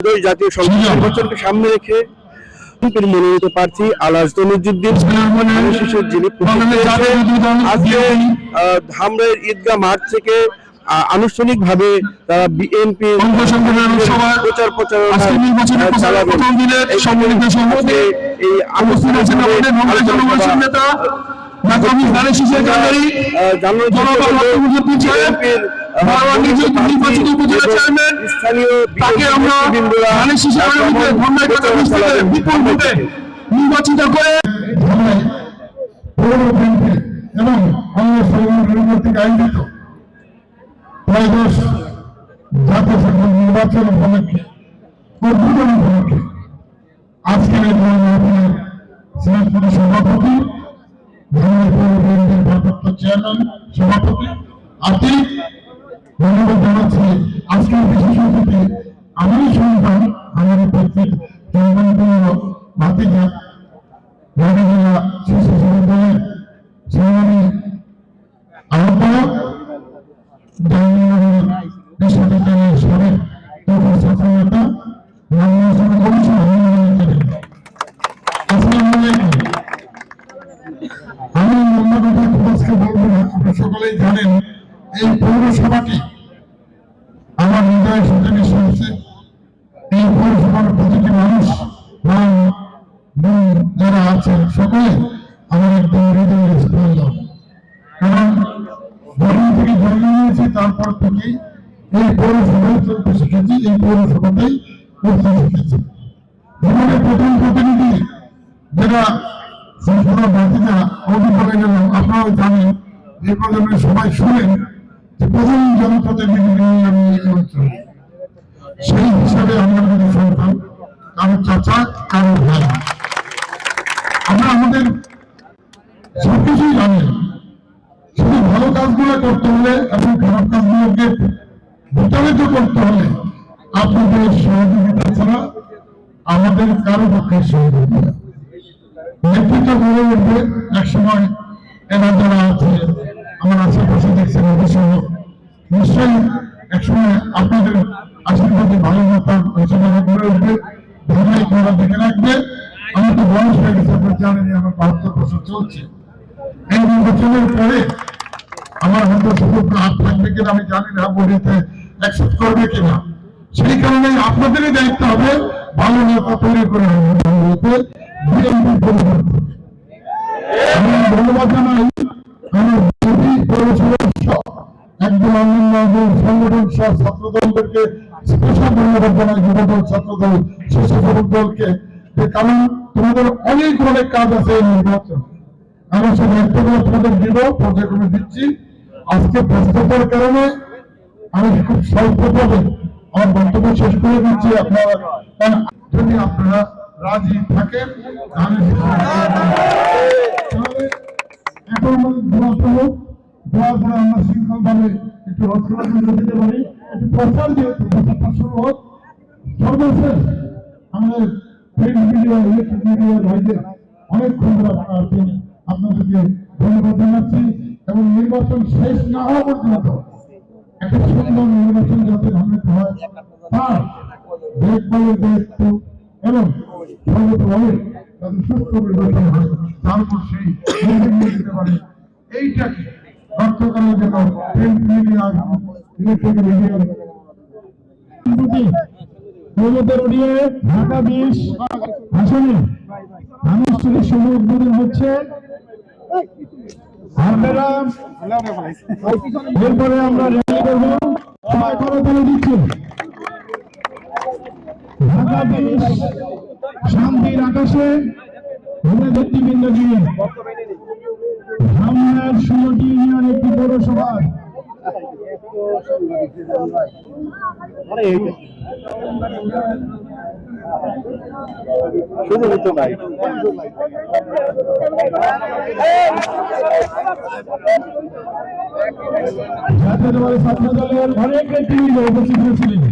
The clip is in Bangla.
জাতীয় সংসদ নির্বাচনকে সামনে রেখে মনোনীত প্রার্থী আলাস তনুজুদ্দিন শিশুর যিনি আজকে ধামরাইয়ের ঈদগাহ মাঠ থেকে আনুষ্ঠানিকভাবে তারা বিএনপি প্রচার প্রচারণা চালাবেন। এই আলোচনা নির্বাচিত করে এবং কর্তৃক আয়োজিত ত্রয়োদশ জাতীয় সংসদ নির্বাচন উপলক্ষে উদ্বোধন উপলক্ষে আজকের এই সিলেটপুরের সভাপতি ভারপ্রাপ্ত চেয়ারম্যান সভাপতি আতিক ধন্যবাদ জানাচ্ছি। আজকের বিশেষ অতিথি আমারই সন্তান আমার প্রত্যেক ভাতিজা জেলা শিশু বিশ্ববিদ্যালয়ের সংগ্রামী আহ্বায়ক বিশ্ববিদ্যালয়ের সাবেক ছাত্র নেতা আমি আজকে বলবো না, আপনারা সকলেই জানেন এই পৌরসভাটি আমার হৃদয়ের সাথে মিশে আছে। এই পৌরসভার প্রতিটি মানুষ যারা আছেন সকলে আমার একদম হৃদয়ের স্পন্দন। কারণ যখন থেকে জন্ম নিয়েছি তারপর থেকেই এই পৌরসভায় চলতে শিখেছি, এই পৌরসভাতেই করতে শিখেছি। জীবনের প্রথম প্রতিনিধি যারা সংসদীয় প্রার্থীরা অভিযোগ করে গেল, আপনারাও জানেন এই প্রজন্মের সবাই শুনেন যে প্রথম জনপ্রতিনিধি নিয়ে আমি এই অঞ্চলে, সেই হিসাবে আমরা যদি সন্তান কারো চাচা কারো ভাই, আমরা আমাদের সবকিছুই জানেন। শুধু ভালো কাজগুলো করতে হলে এবং খারাপ কাজগুলোকে বিতাড়িত করতে হলে আপনাদের সহযোগিতা ছাড়া আমাদের কারো পক্ষে সহযোগিতা নেতৃত্ব গড়ে উঠবে। এক সময় এরা যারা আছে আমার আশেপাশে দেখছেন অবশ্য নিশ্চয়ই একসময় আপনাদের আশীর্বাদে ভালো নেতা ঘোষণা গড়ে উঠবে। ধর্মে করা দেখে রাখবে। আমি তো বয়স হয়ে গেছে, আপনার জানেনি আমার 72 বছর চলছে। এই নির্বাচনের পরে আমার হয়তো সুযোগ্য হাত থাকবে কিনা আমি জানি না, বডিতে অ্যাকসেপ্ট করবে কিনা। সেই কারণে আপনাদেরই দায়িত্ব হবে ভালো নেতা তৈরি করে বিএনপি পরিবর্তন। আমি ধন্যবাদ জানাই আমার একদম অন্যান্য সংগঠন সহ ছাত্রদলদেরকে স্পেশাল ধন্যবাদ জানাই, যুবদল ছাত্রদল স্বেচ্ছাসেবক দলকে, কারণ তোমাদের অনেক অনেক কাজ আছে এই নির্বাচন। আমি সব দায়িত্বগুলো তোমাদের দিব, পর্যায়ক্রমে দিচ্ছি। আজকে ব্যস্ততার কারণে আমি খুব স্বল্পভাবে আমার বক্তব্য শেষ করে দিচ্ছি। আপনারা যদি আপনারা রাজি থাকেন তাহলে এখন আমাদের দোয়া করব, দোয়া করে আমরা শৃঙ্খল ভাবে একটু রচনা দিতে পারি, একটু প্রচার দিয়ে প্রচারটা শুরু হোক। সর্বশেষ আমাদের প্রিন্ট মিডিয়া ইলেকট্রিক মিডিয়া ভাইদের অনেকক্ষণ ধরে আপনারা আছেন, আপনাদেরকে ধন্যবাদ জানাচ্ছি। এবং নির্বাচন শেষ না হওয়া পর্যন্ত একটা সুন্দর নির্বাচন যাতে ধারণিত হয় তার দেখভালের দায়িত্ব এবং সর্বতভাবে যাতে সুস্থ নির্বাচন হয় তারপর সেই নির্বাচন দিতে পারে, এইটাকে রক্ষা করার জন্য প্রিন্ট মিডিয়া ইলেকট্রিক মিডিয়ার ঢাকা 20 আসনে আনুষ্ঠানিক শুভ উদ্বোধন হচ্ছে। এরপরে আমরা র্যালি করবো, সবাই করতালি দিচ্ছি। ঢাকা 20 শান্তির আকাশে নেতৃবৃন্দ নিয়ে ধামরাইয়ের 16টি ইউনিয়ন একটি পৌরসভা শুধু তো নাই জাতীয়তাবাদী ছাত্র দলের অনেক নেতৃবৃন্দ উপস্থিত হয়েছিলেন।